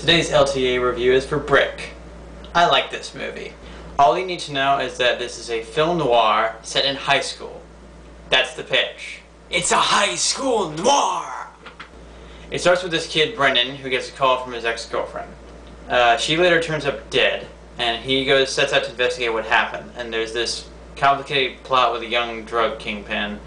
Today's LTA review is for Brick. I like this movie. All you need to know is that this is a film noir set in high school. That's the pitch. It's a high school noir! It starts with this kid, Brendan, who gets a call from his ex-girlfriend. She later turns up dead, and he sets out to investigate what happened. And there's this complicated plot with a young drug kingpin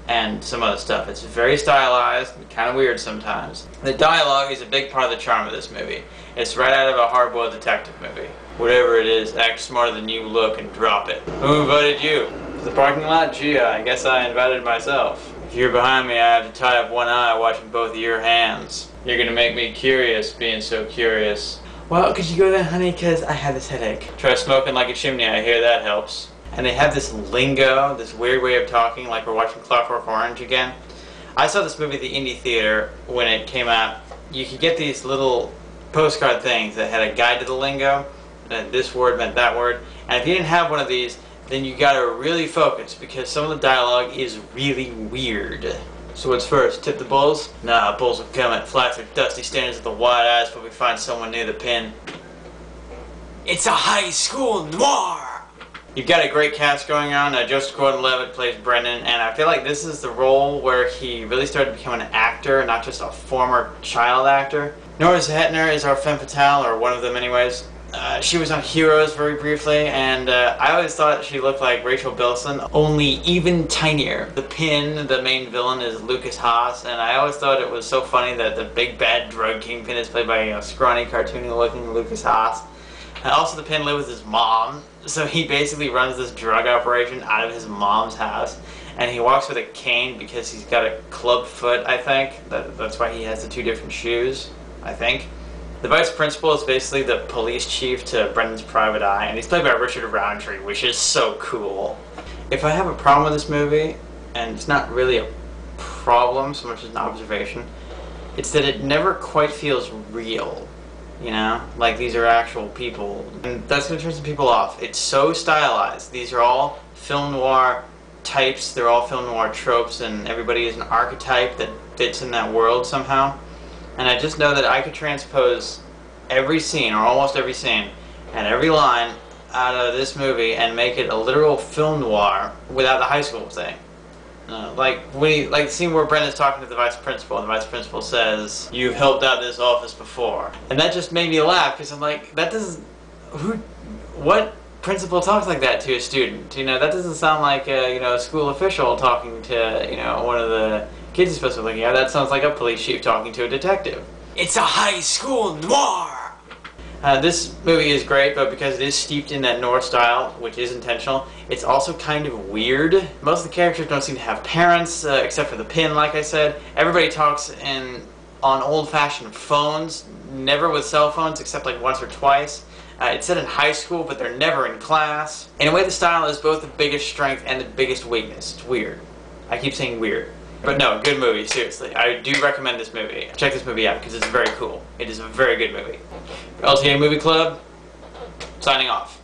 and some other stuff. It's very stylized and kind of weird sometimes. The dialogue is a big part of the charm of this movie. It's right out of a hard-boiled detective movie. Whatever it is, act smarter than you look and drop it. Who invited you? To the parking lot? Gee, I guess I invited myself. If you're behind me, I have to tie up one eye watching both of your hands. You're gonna make me curious, being so curious. Well, could you go there, honey? Cause I have this headache. Try smoking like a chimney, I hear that helps. And they have this lingo, this weird way of talking, like we're watching Clockwork Orange again. I saw this movie at the Indie Theater when it came out. You could get these little postcard things that had a guide to the lingo, and this word meant that word. And if you didn't have one of these, then you gotta really focus, because some of the dialogue is really weird. So what's first, tip the bulls? Nah, bulls will come at flats or dusty standards with the wide eyes before we find someone near the pin. It's a high school noir! You've got a great cast going on. Joseph Gordon-Levitt plays Brendan, and I feel like this is the role where he really started to become an actor, not just a former child actor. NOIR is our femme fatale, or one of them anyways. She was on Heroes very briefly, and I always thought she looked like Rachel Bilson, only even tinier. The Pin, the main villain, is Lucas Haas, and I always thought it was so funny that the big bad drug kingpin is played by scrawny, cartoony-looking Lucas Haas. And also, the Pin lives with his mom, so he basically runs this drug operation out of his mom's house, and he walks with a cane because he's got a club foot, I think. That's why he has the two different shoes, I think. The vice principal is basically the police chief to Brendan's private eye, and he's played by Richard Roundtree, which is so cool. If I have a problem with this movie, and it's not really a problem so much as an observation, it's that it never quite feels real. You know, like these are actual people, and that's going to turn some people off. It's so stylized. These are all film noir types, they're all film noir tropes, and everybody is an archetype that fits in that world somehow. And I just know that I could transpose every scene, or almost every scene, and every line out of this movie and make it a literal film noir without the high school thing. Like the scene where Brendan's talking to the vice principal, and the vice principal says, "You've helped out this office before," and that just made me laugh because I'm like, that doesn't. What principal talks like that to a student? You know, that doesn't sound like a school official talking to one of the kids he's supposed to be looking at. That sounds like a police chief talking to a detective. It's a high school noir. This movie is great, but because it is steeped in that noir style, which is intentional, it's also kind of weird. Most of the characters don't seem to have parents, except for the Pin, like I said. Everybody talks on old-fashioned phones, never with cell phones, except like once or twice. It's set in high school, but they're never in class. In a way, the style is both the biggest strength and the biggest weakness. It's weird. I keep saying weird. But no, good movie, seriously. I do recommend this movie. Check this movie out because it's very cool. It is a very good movie. LTA Movie Club, signing off.